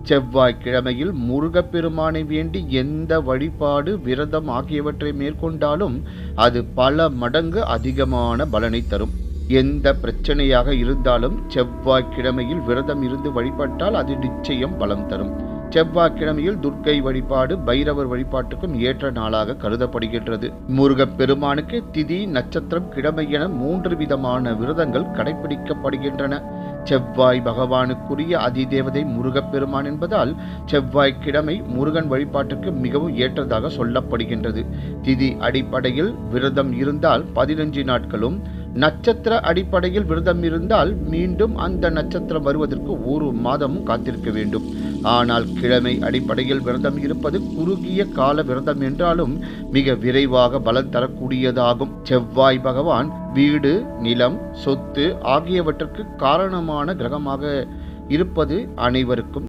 செவ்வாய்க்கிழமையில் முருகப்பெருமானை வேண்டி எந்த வழிபாடு, விரதம் ஆகியவற்றை மேற்கொண்டாலும் அது பல மடங்கு அதிகமான பலனை தரும். எந்த பிரச்சனையாக இருந்தாலும் செவ்வாய்க்கிழமையில் விரதம் இருந்து வழிபட்டால் அது நிச்சயம் பலம் தரும். செவ்வாய்க்கிழமையில் துர்க்கை வழிபாடு, பைரவர் வழிபாட்டுக்கும் ஏற்ற நாளாக கருதப்படுகின்றது. முருகப்பெருமானுக்கு திதி, நட்சத்திரம், கிழமை என 3 விதமான விரதங்கள் கடைபிடிக்கப்படுகின்றன. செவ்வாய் பகவானுக்குரிய அதிதேவதை முருகப்பெருமான் என்பதால் செவ்வாய்க்கிழமை முருகன் வழிபாட்டுக்கு மிகவும் ஏற்றதாக சொல்லப்படுகின்றது. திதி அடிப்படையில் விரதம் இருந்தால் 15 நாட்களும், நட்சத்திர அடிப்படையில் விரதம் இருந்தால் மீண்டும் அந்த நட்சத்திரம் வருவதற்கு 1 மாதமும் காத்திருக்க வேண்டும். ஆனால் கிழமை அடிப்படையில் விரதம் இருப்பது குறுகிய கால விரதம் என்றாலும் மிக விரைவாக பலன் தரக்கூடியதாகும். செவ்வாய் பகவான் வீடு, நிலம், சொத்து ஆகியவற்றுக்கு காரணமான கிரகமாக இருப்பது அனைவருக்கும்